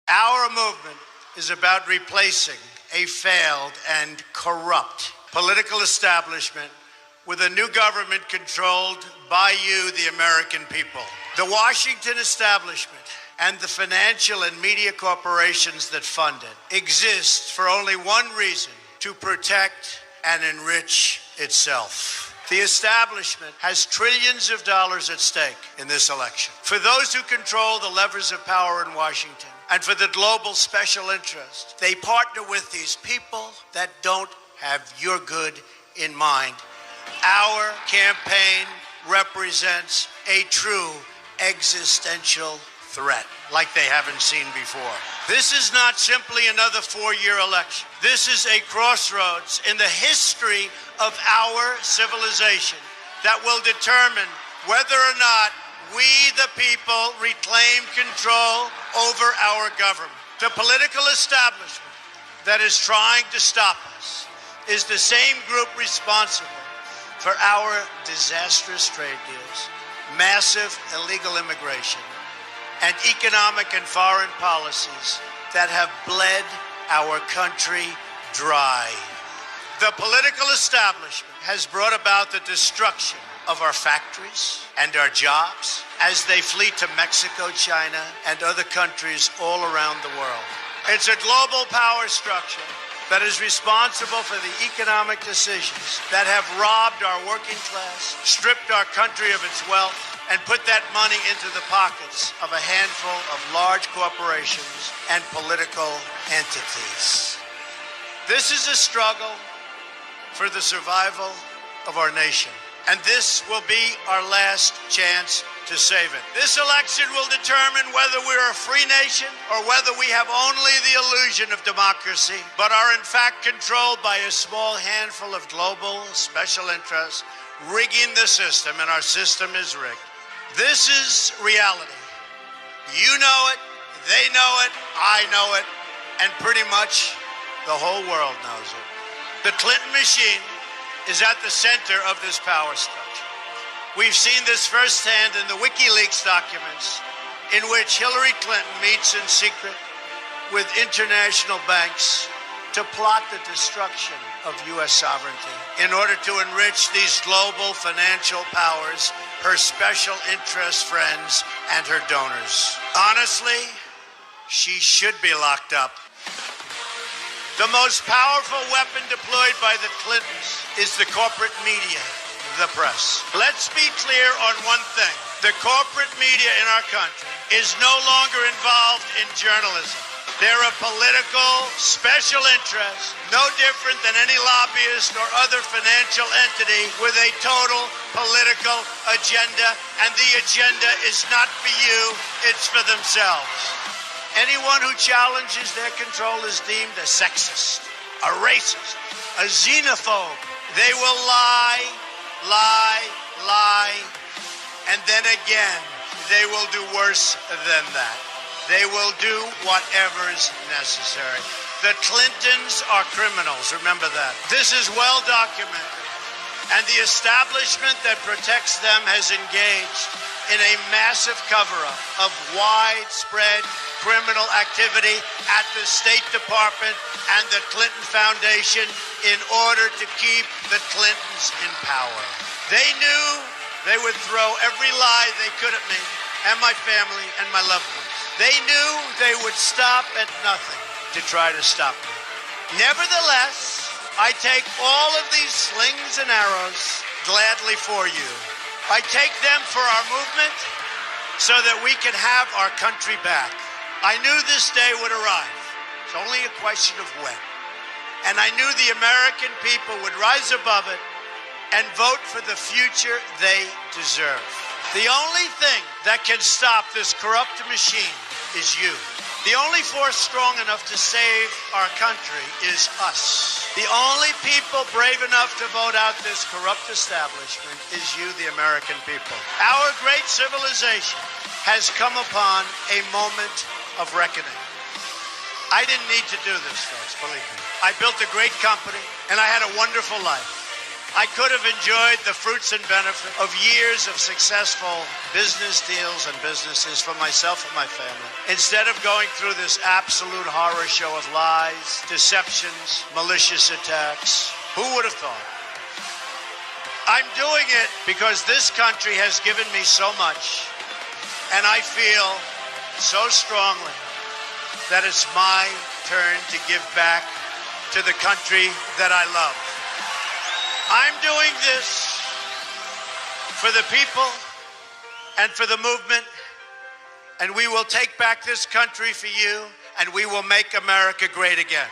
Our movement is about replacing a failed and corrupt political establishment with a new government controlled by you, the American people. The Washington establishment and the financial and media corporations that fund it exist for only one reason: to protect and enrich itself. The establishment has trillions of dollars at stake in this election. For those who control the levers of power in Washington and for the global special interest, they partner with these people that don't have your good in mind. Our campaign represents a true existential threat like they haven't seen before. This is not simply another four-year election. This is a crossroads in the history of our civilization that will determine whether or not we, the people, reclaim control over our government. The political establishment that is trying to stop us is the same group responsible for our disastrous trade deals, massive illegal immigration, and economic and foreign policies that have bled our country dry. The political establishment has brought about the destruction of our factories and our jobs as they flee to Mexico, China, and other countries all around the world. It's a global power structure that is responsible for the economic decisions that have robbed our working class, stripped our country of its wealth, and put that money into the pockets of a handful of large corporations and political entities. This is a struggle for the survival of our nation, and this will be our last chance to save it. This election will determine whether we're a free nation or whether we have only the illusion of democracy, but are in fact controlled by a small handful of global special interests rigging the system, and our system is rigged. This is reality. You know it, they know it, I know it, and pretty much the whole world knows it. The Clinton machine is at the center of this power structure. We've seen this firsthand in the WikiLeaks documents, in which Hillary Clinton meets in secret with international banks to plot the destruction of U.S. sovereignty in order to enrich these global financial powers, her special interest friends, and her donors. Honestly, she should be locked up. The most powerful weapon deployed by the Clintons is the corporate media, the press. Let's be clear on one thing. The corporate media in our country is no longer involved in journalism. They're a political special interest, no different than any lobbyist or other financial entity with a total political agenda, and the agenda is not for you, it's for themselves. Anyone who challenges their control is deemed a sexist, a racist, a xenophobe. They will lie, and then again, they will do worse than that. They will do whatever is necessary. The Clintons are criminals, remember that. This is well documented, and the establishment that protects them has engaged in a massive cover-up of widespread criminal activity at the State Department and the Clinton Foundation in order to keep the Clintons in power. They knew they would throw every lie they could at me and my family and my loved ones. They knew they would stop at nothing to try to stop me. Nevertheless, I take all of these slings and arrows gladly for you. I take them for our movement so that we can have our country back. I knew this day would arrive. It's only a question of when. And I knew the American people would rise above it and vote for the future they deserve. The only thing that can stop this corrupt machine is you. The only force strong enough to save our country is us. The only people brave enough to vote out this corrupt establishment is you, the American people. Our great civilization has come upon a moment of reckoning. I didn't need to do this, folks, believe me. I built a great company, and I had a wonderful life. I could have enjoyed the fruits and benefits of years of successful business deals and businesses for myself and my family, instead of going through this absolute horror show of lies, deceptions, malicious attacks. Who would have thought? I'm doing it because this country has given me so much, and I feel so strongly that it's my turn to give back to the country that I love. I'm doing this for the people and for the movement, and we will take back this country for you, and we will make America great again.